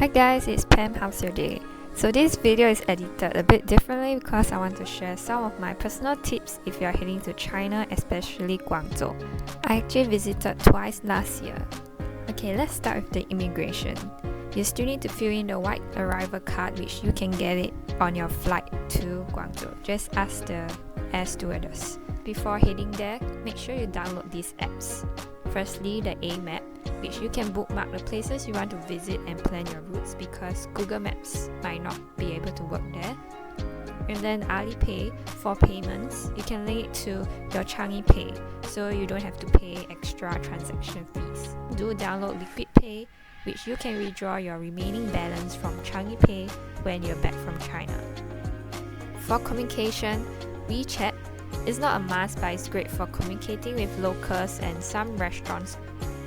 Hi guys, it's Pam. How's your day? So this video is edited a bit differently because I want to share some of my personal tips if you're heading to China, especially Guangzhou. I actually visited twice last year. Okay, let's start with the immigration. You still need to fill in the white arrival card, which you can get it on your flight to Guangzhou. Just ask the air stewardess. Before heading there, make sure you download these apps. Firstly, the A map, which you can bookmark the places you want to visit and plan your routes because Google Maps might not be able to work there. And then Alipay for payments, you can link it to your Changi Pay so you don't have to pay extra transaction fees. Do download Liquid Pay, which you can withdraw your remaining balance from Changi Pay when you're back from China. For communication, WeChat is not a must, but it's great for communicating with locals, and some restaurants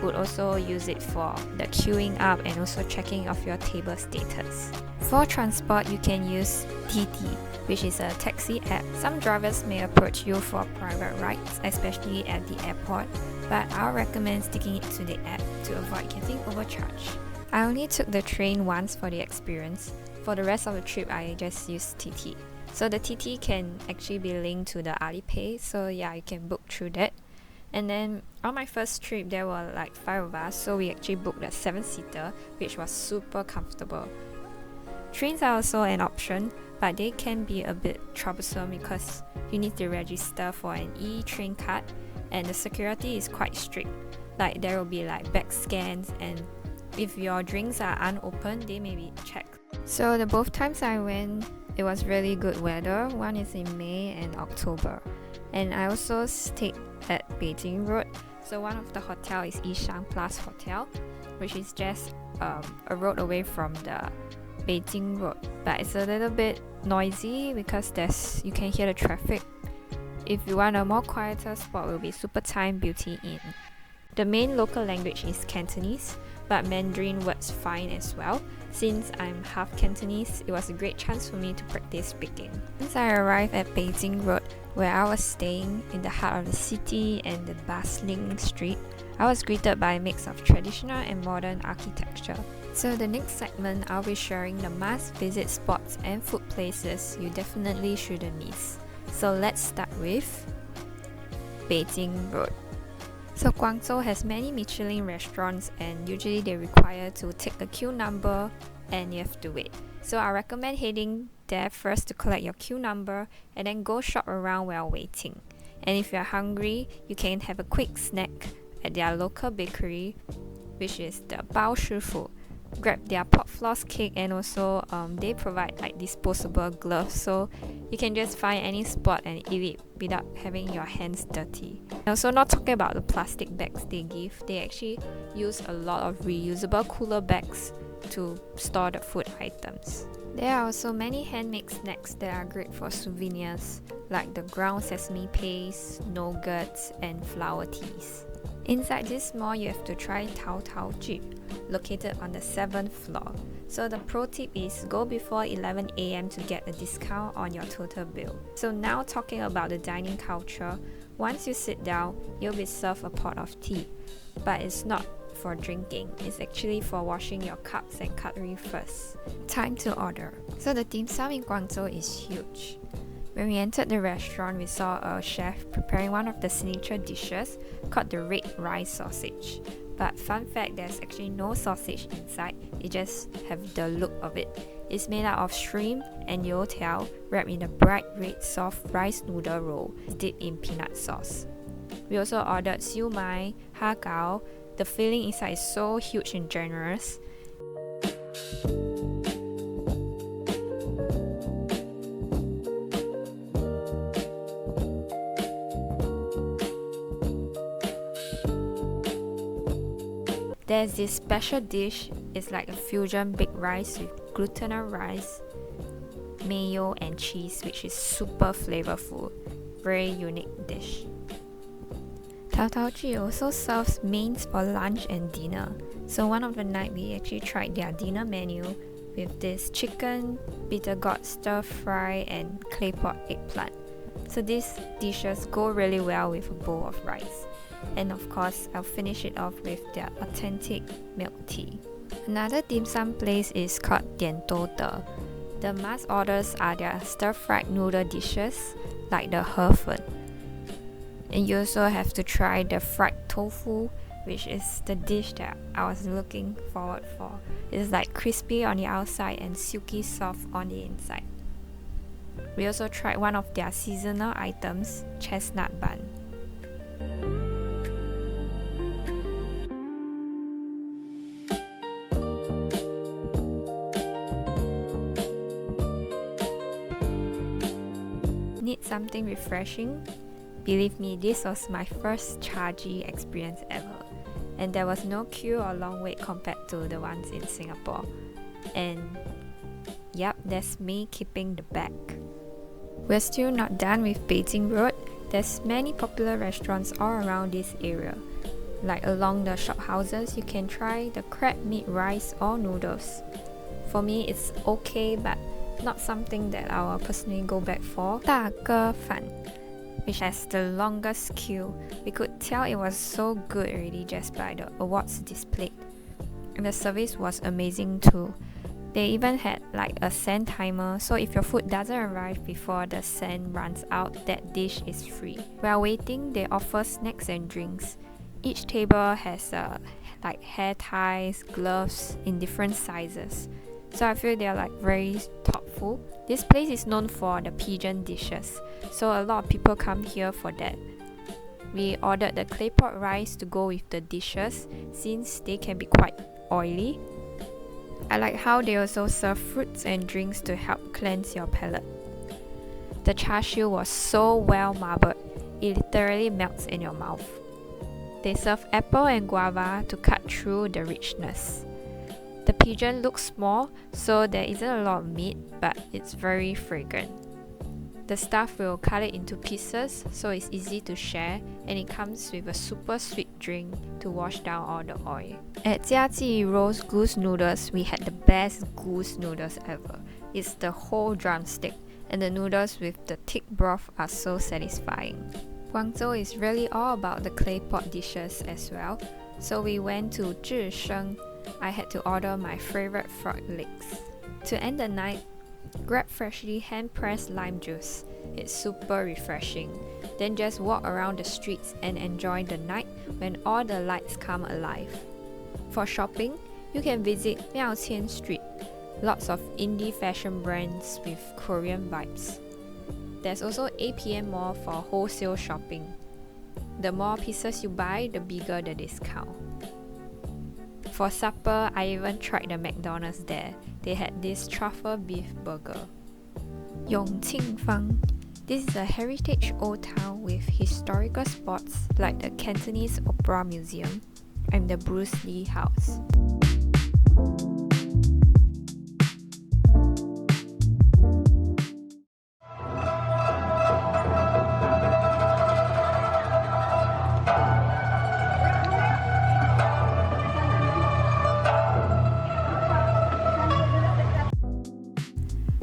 would also use it for the queuing up and also checking of your table status. For transport, you can use TT, which is a taxi app. Some drivers may approach you for private rides, especially at the airport, but I'll recommend sticking it to the app to avoid getting overcharged. I only took the train once for the experience. For the rest of the trip, I just used TT. So the TT can actually be linked to the Alipay, so yeah, you can book through that. And then on my first trip, there were like 5 of us, so we actually booked a 7-seater, which was super comfortable. Trains are also an option, but they can be a bit troublesome because you need to register for an e-train card, and the security is quite strict. Like there will be like bag scans, and if your drinks are unopened, they may be checked. So the both times I went, it was really good weather. One is in May and October. And I also stayed at Beijing Road. So one of the hotel is Yishang Plus Hotel, which is just a road away from the Beijing Road. But it's a little bit noisy because you can hear the traffic. If you want a more quieter spot, it will be Super Time Beauty Inn. The main local language is Cantonese, but Mandarin works fine as well. Since I'm half Cantonese, it was a great chance for me to practice speaking. Once I arrived at Beijing Road, where I was staying in the heart of the city and the bustling street, I was greeted by a mix of traditional and modern architecture. So the next segment, I'll be sharing the must-visit spots and food places you definitely shouldn't miss. So let's start with Beijing Road. So Guangzhou has many Michelin restaurants, and usually they require to take a queue number and you have to wait. So I recommend heading there first to collect your queue number and then go shop around while waiting. And if you're hungry, you can have a quick snack at their local bakery, which is the Bao Shifu. Grab their pot floss cake, and also they provide like disposable gloves, so you can just find any spot and eat it without having your hands dirty. And also, not talking about the plastic bags they give, they actually use a lot of reusable cooler bags to store the food items. There are also many handmade snacks that are great for souvenirs, like the ground sesame paste, nougats, and flower teas. Inside this mall, you have to try Tao Tao Ju, located on the 7th floor. So the pro tip is go before 11 AM to get a discount on your total bill. So now talking about the dining culture, once you sit down, you'll be served a pot of tea. But it's not for drinking, it's actually for washing your cups and cutlery first. Time to order. So the dim sum in Guangzhou is huge. When we entered the restaurant, we saw a chef preparing one of the signature dishes called the red rice sausage. But fun fact, there's actually no sausage inside, it just have the look of it. It's made out of shrimp and youtiao wrapped in a bright red soft rice noodle roll dipped in peanut sauce. We also ordered siu mai, ha gao. The filling inside is so huge and generous. There's this special dish, it's like a fusion baked rice with glutinous rice, mayo and cheese, which is super flavorful. Very unique dish. Tao Tao Ji also serves mains for lunch and dinner. So one of the night we actually tried their dinner menu with this chicken, bitter gourd stir fry and claypot eggplant. So these dishes go really well with a bowl of rice. And of course, I'll finish it off with their authentic milk tea. Another dim sum place is called Dian Dou De. The must orders are their stir-fried noodle dishes like the He Fen. And you also have to try the fried tofu, which is the dish that I was looking forward for. It's like crispy on the outside and silky soft on the inside. We also tried one of their seasonal items, chestnut bun. Need something refreshing? Believe me, this was my first Chaji experience ever, and there was no queue or long wait compared to the ones in Singapore. And yep, that's me keeping the bag. We're still not done with Beijing Road. There's many popular restaurants all around this area. Like along the shophouses, you can try the crab meat rice or noodles. For me, it's okay, but not something that I will personally go back for. 大哥饭, which has the longest queue. We could tell it was so good already just by the awards displayed. And the service was amazing too. They even had like a send timer, so if your food doesn't arrive before the send runs out, that dish is free. While waiting, they offer snacks and drinks. Each table has like hair ties, gloves in different sizes. So I feel they're like very thoughtful. This place is known for the pigeon dishes, so a lot of people come here for that. We ordered the claypot rice to go with the dishes since they can be quite oily. I like how they also serve fruits and drinks to help cleanse your palate. The char siu was so well marbled, it literally melts in your mouth. They serve apple and guava to cut through the richness. The pigeon looks small, so there isn't a lot of meat, but it's very fragrant. The staff will cut it into pieces, so it's easy to share, and it comes with a super sweet drink to wash down all the oil. At Jiaji roast goose noodles, we had the best goose noodles ever. It's the whole drumstick, and the noodles with the thick broth are so satisfying. Guangzhou is really all about the clay pot dishes as well, so we went to Zhisheng. I had to order my favorite frog legs. To end the night, grab freshly hand-pressed lime juice. It's super refreshing. Then just walk around the streets and enjoy the night when all the lights come alive. For shopping, you can visit Miaoqian Street. Lots of indie fashion brands with Korean vibes. There's also APM Mall for wholesale shopping. The more pieces you buy, the bigger the discount. For supper, I even tried the McDonald's there. They had this truffle beef burger. Yongqingfang. This is a heritage old town with historical spots like the Cantonese Opera Museum and the Bruce Lee House.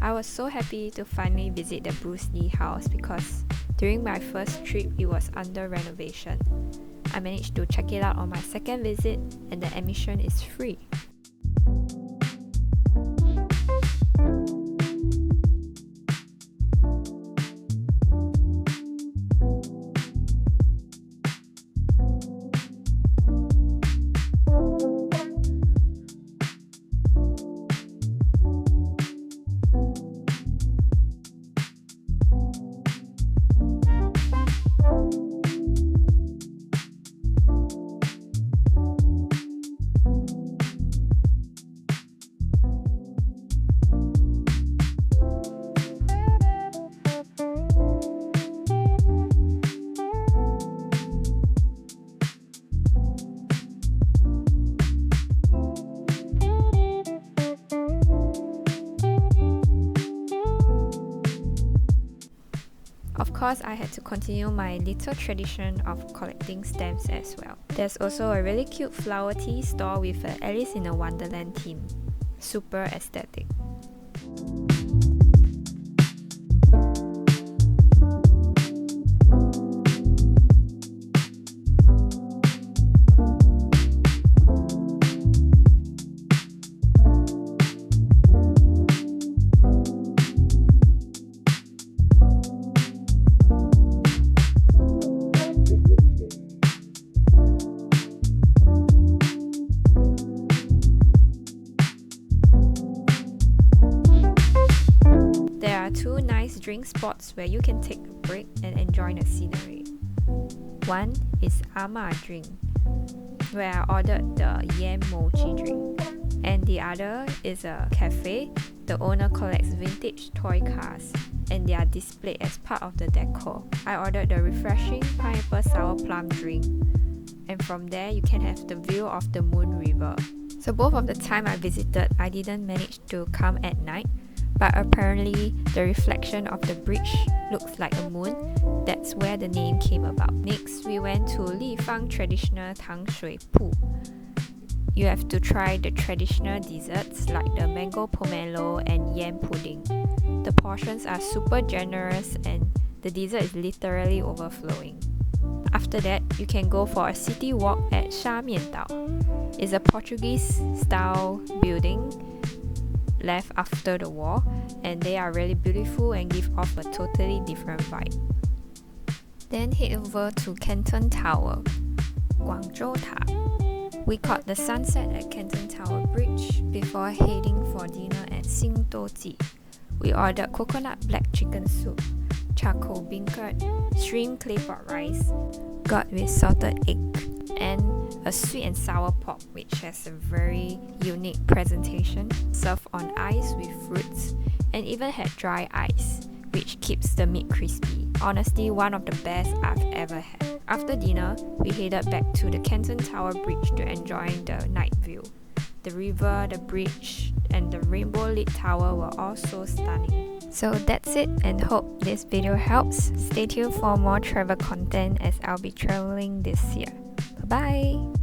I was so happy to finally visit the Bruce Lee house because during my first trip it was under renovation. I managed to check it out on my second visit and the admission is free. Of course, I had to continue my little tradition of collecting stamps as well. There's also a really cute flower tea store with an Alice in a Wonderland theme. Super aesthetic. drink spots where you can take a break and enjoy the scenery. One is Ama Drink, where I ordered the yam mochi drink. And the other is a cafe. The owner collects vintage toy cars and they are displayed as part of the decor. I ordered the refreshing pineapple sour plum drink, and from there you can have the view of the Moon River. So both of the time I visited, I didn't manage to come at night, but apparently the reflection of the bridge looks like a moon. That's where the name came about. Next, we went to Lifang traditional Tang Shui Pu. You have to try the traditional desserts like the mango pomelo and yam pudding. The portions are super generous and the dessert is literally overflowing. After that, you can go for a city walk at Sha Mian Dao. It's a Portuguese-style building left after the war, and they are really beautiful and give off a totally different vibe. Then head over to Canton Tower, Guangzhou Ta. We caught the sunset at Canton Tower Bridge before heading for dinner at Xing Do Ji. We ordered coconut black chicken soup, charcoal beancurd, shrimp clay pot rice, got with salted egg, and a sweet and sour pork which has a very unique presentation, served on ice with fruits, and even had dry ice, which keeps the meat crispy. Honestly, one of the best I've ever had. After dinner, we headed back to the Canton Tower Bridge to enjoy the night view. The river, the bridge, and the rainbow-lit tower were all so stunning. So that's it, and hope this video helps. Stay tuned for more travel content as I'll be traveling this year. Bye bye!